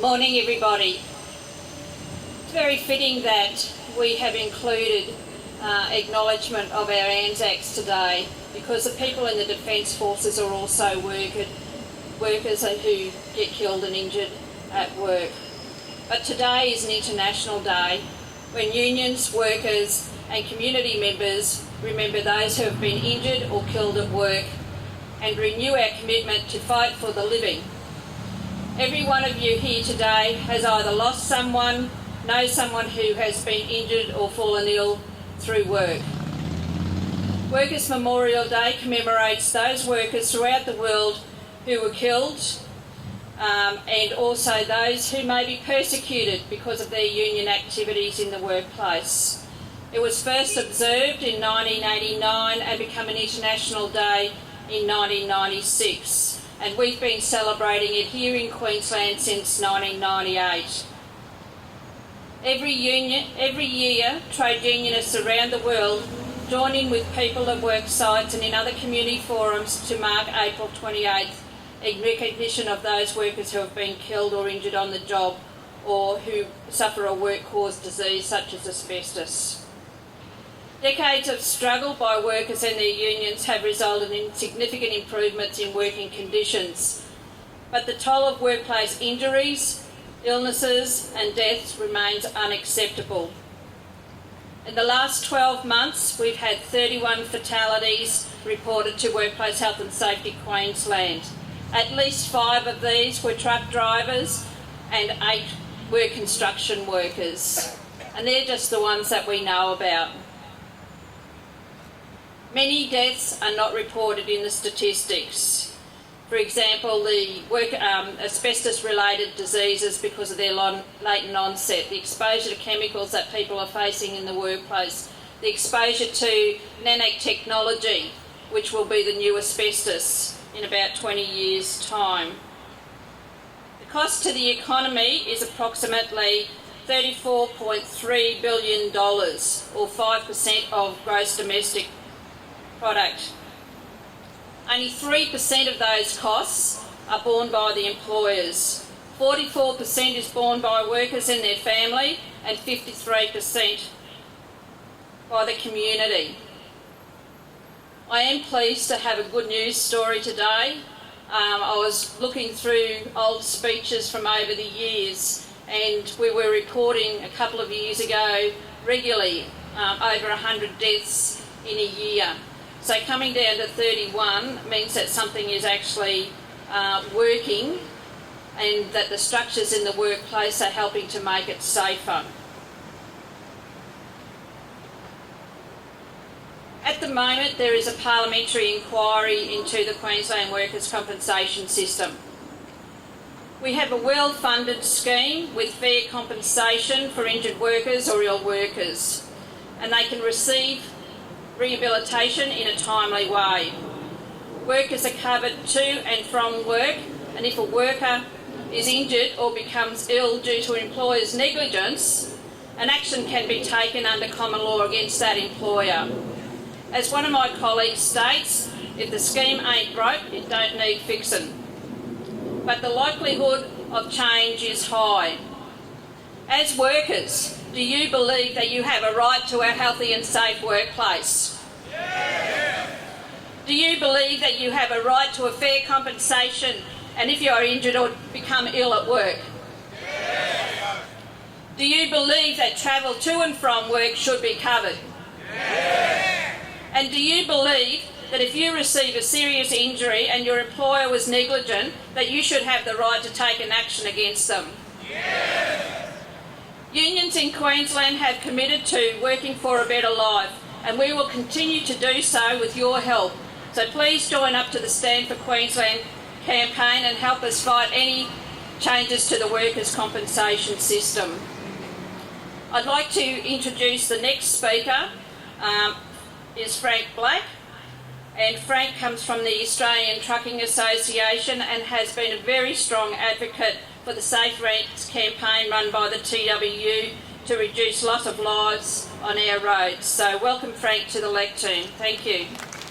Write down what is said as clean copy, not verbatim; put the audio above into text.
Morning everybody. It's very fitting that we have included acknowledgement of our Anzacs today, because the people in the Defence Forces are also workers who get killed and injured at work. But today is an international day when unions, workers and community members remember those who have been injured or killed at work and renew our commitment to fight for the living. Every one of you here today has either lost someone, knows someone who has been injured or fallen ill through work. Workers' Memorial Day commemorates those workers throughout the world who were killed and also those who may be persecuted because of their union activities in the workplace. It was first observed in 1989 and became an international day in 1996, and we've been celebrating it here in Queensland since 1998. Every year, trade unionists around the world join in with people at work sites and in other community forums to mark April 28th in recognition of those workers who have been killed or injured on the job or who suffer a work-caused disease such as asbestos. Decades of struggle by workers and their unions have resulted in significant improvements in working conditions, but the toll of workplace injuries, illnesses and deaths remains unacceptable. In the last 12 months, we've had 31 fatalities reported to Workplace Health and Safety Queensland. At least 5 of these were truck drivers and 8 were construction workers. And they're just the ones that we know about. Many deaths are not reported in the statistics. For example, the asbestos-related diseases because of their latent onset, the exposure to chemicals that people are facing in the workplace, the exposure to nanotechnology, which will be the new asbestos in about 20 years' time. The cost to the economy is approximately $34.3 billion, or 5% of gross domestic product. Only 3% of those costs are borne by the employers. 44% is borne by workers and their family, and 53% by the community. I am pleased to have a good news story today. I was looking through old speeches from over the years, and we were reporting a couple of years ago regularly over 100 deaths in a year. So coming down to 31 means that something is actually working and that the structures in the workplace are helping to make it safer. At the moment, there is a parliamentary inquiry into the Queensland Workers' Compensation System. We have a well-funded scheme with fair compensation for injured workers or ill workers, and they can receive rehabilitation in a timely way. Workers are covered to and from work, and if a worker is injured or becomes ill due to an employer's negligence, an action can be taken under common law against that employer. As one of my colleagues states, if the scheme ain't broke, it don't need fixing. But the likelihood of change is high. As workers, do you believe that you have a right to a healthy and safe workplace? Yeah. Do you believe that you have a right to a fair compensation and if you are injured or become ill at work? Yeah. Do you believe that travel to and from work should be covered? Yeah. And do you believe that if you receive a serious injury and your employer was negligent, that you should have the right to take an action against them? Yeah. Unions in Queensland have committed to working for a better life, and we will continue to do so with your help. So please join up to the Stand for Queensland campaign and help us fight any changes to the workers' compensation system. I'd like to introduce the next speaker, is Frank Black. And Frank comes from the Australian Trucking Association and has been a very strong advocate for the Safe Roads campaign run by the TWU to reduce loss of lives on our roads. So welcome Frank to the lectern. Thank you.